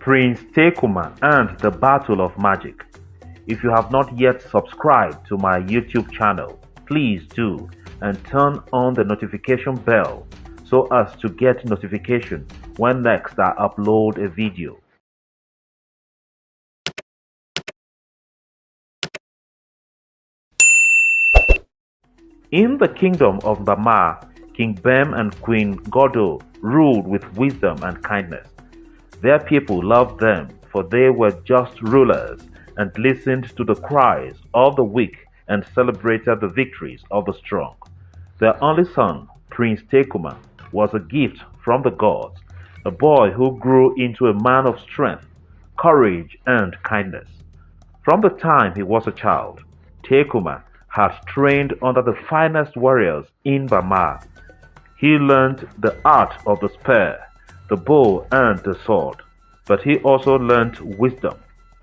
Prince Terkuma and the Battle of Magic. If you have not yet subscribed to my YouTube channel, please do and turn on the notification bell so as to get notification when next I upload a video. In the kingdom of Bama, King Bem and Queen Godo ruled with wisdom and kindness. Their people loved them, for they were just rulers and listened to the cries of the weak and celebrated the victories of the strong. Their only son, Prince Terkuma, was a gift from the gods, a boy who grew into a man of strength, courage, and kindness. From the time he was a child, Terkuma had trained under the finest warriors in Bama. He learned the art of the spear, the bow, and the sword, but he also learned wisdom.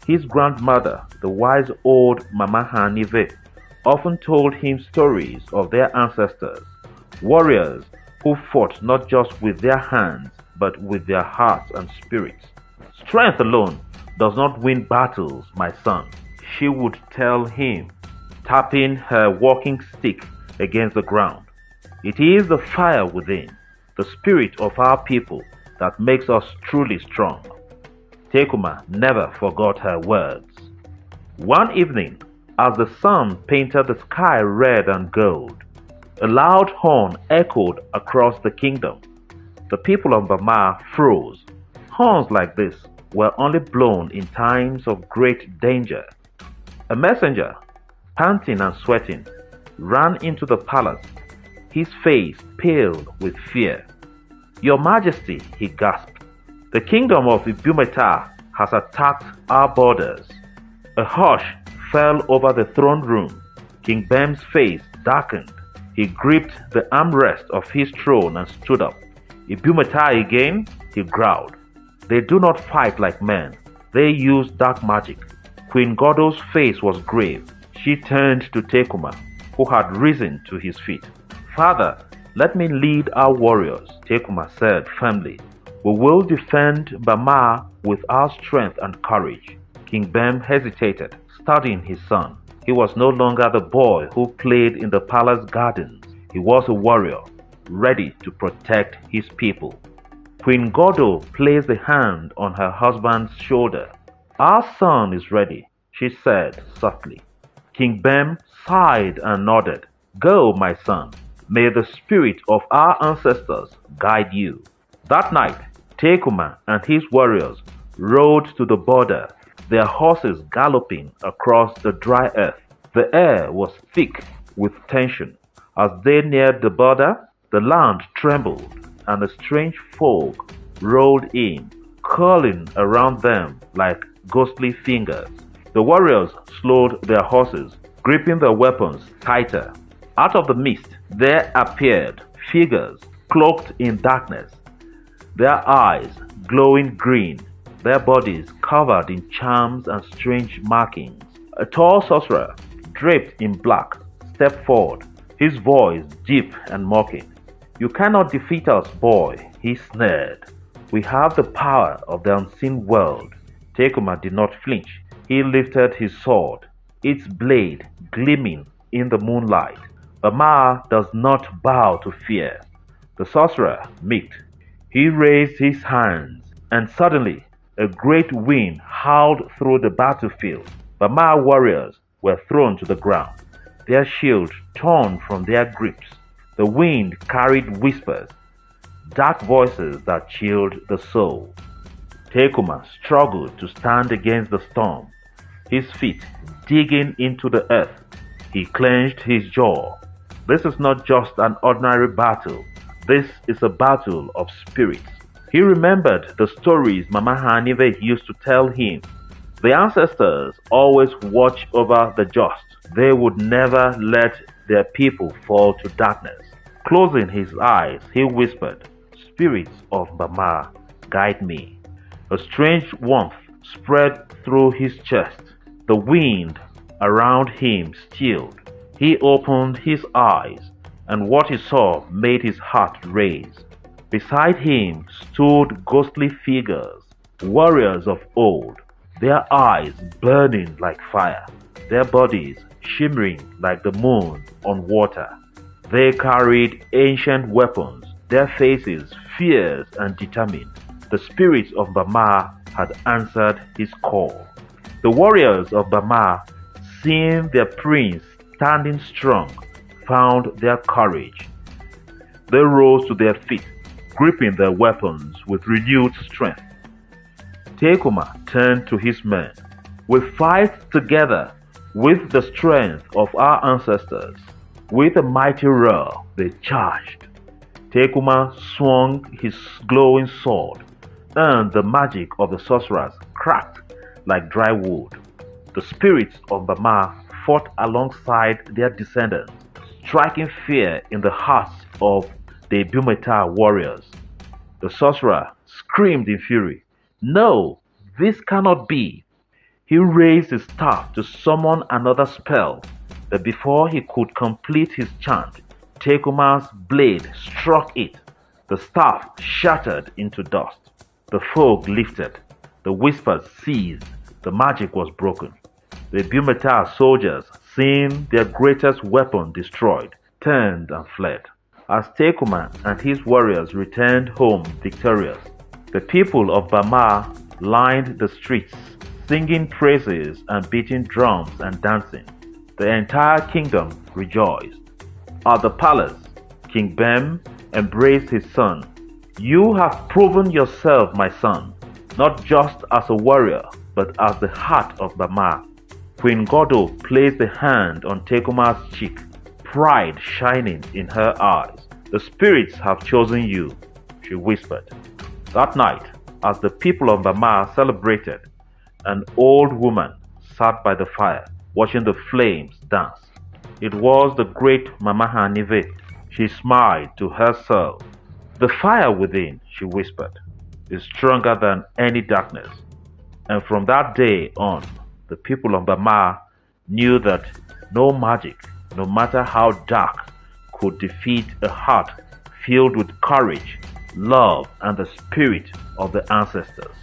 His grandmother, the wise old Mama Hanive, often told him stories of their ancestors, warriors who fought not just with their hands but with their hearts and spirits. Strength alone does not win battles, my son, she would tell him, tapping her walking stick against the ground. It is the fire within, the spirit of our people, that makes us truly strong. Terkuma never forgot her words. One evening, as the sun painted the sky red and gold, a loud horn echoed across the kingdom. The people of Bama froze. Horns like this were only blown in times of great danger. A messenger, panting and sweating, ran into the palace, his face pale with fear. "Your Majesty," he gasped, "the kingdom of Ibumeta has attacked our borders." A hush fell over the throne room. King Bem's face darkened. He gripped the armrest of his throne and stood up. "Ibumeta again?" he growled. "They do not fight like men. They use dark magic." Queen Godo's face was grave. She turned to Terkuma, who had risen to his feet. "Father, let me lead our warriors," Terkuma said firmly. "We will defend Bama with our strength and courage." King Bem hesitated, studying his son. He was no longer the boy who played in the palace gardens. He was a warrior, ready to protect his people. Queen Godo placed a hand on her husband's shoulder. "Our son is ready," she said softly. King Bem sighed and nodded. "Go, my son. May the spirit of our ancestors guide you." That night, Terkuma and his warriors rode to the border, their horses galloping across the dry earth. The air was thick with tension. As they neared the border, the land trembled, and a strange fog rolled in, curling around them like ghostly fingers. The warriors slowed their horses, gripping their weapons tighter. Out of the mist, there appeared figures cloaked in darkness, their eyes glowing green, their bodies covered in charms and strange markings. A tall sorcerer, draped in black, stepped forward, his voice deep and mocking. "You cannot defeat us, boy," he sneered. "We have the power of the unseen world." Terkuma did not flinch. He lifted his sword, its blade gleaming in the moonlight. Bama does not bow to fear. The sorcerer micked. He raised his hands, and suddenly a great wind howled through the battlefield. Bama warriors were thrown to the ground, their shields torn from their grips. The wind carried whispers, dark voices that chilled the soul. Terkuma struggled to stand against the storm, his feet digging into the earth. He clenched his jaw. This is not just an ordinary battle. This is a battle of spirits. He remembered the stories Mama Hanive used to tell him. The ancestors always watch over the just. They would never let their people fall to darkness. Closing his eyes, he whispered, "Spirits of Bama, guide me." A strange warmth spread through his chest. The wind around him stilled. He opened his eyes, and what he saw made his heart race. Beside him stood ghostly figures, Warriors of old, their eyes burning like fire, their bodies shimmering like the moon on water. They carried ancient weapons, their faces fierce and determined. The spirits of Bama had answered his call. The warriors of Bama, seeing their prince standing strong, found their courage. They rose to their feet, gripping their weapons with renewed strength. Terkuma turned to his men. We fight together with the strength of our ancestors. With a mighty roar, they charged. Terkuma swung his glowing sword, and the magic of the sorcerers cracked like dry wood. The spirits of Bama fought alongside their descendants, striking fear in the hearts of the Bumeta warriors. The sorcerer screamed in fury, "No, this cannot be!" He raised his staff to summon another spell, but before he could complete his chant, Tekuma's blade struck it. The staff shattered into dust. The fog lifted. The whispers ceased. The magic was broken. The Bumeta soldiers, seeing their greatest weapon destroyed, turned and fled. As Terkuma and his warriors returned home victorious, the people of Bama lined the streets, singing praises and beating drums and dancing. The entire kingdom rejoiced. At the palace, King Bem embraced his son. "You have proven yourself, my son, not just as a warrior, but as the heart of Bama." Queen Godo placed a hand on Tekuma's cheek, pride shining in her eyes. "The spirits have chosen you," she whispered. That night, as the people of Bama celebrated, an old woman sat by the fire, watching the flames dance. It was the great Mama Hanive. She smiled to herself. "The fire within," she whispered, "is stronger than any darkness." And from that day on, the people of Bama knew that no magic, no matter how dark, could defeat a heart filled with courage, love, and the spirit of the ancestors.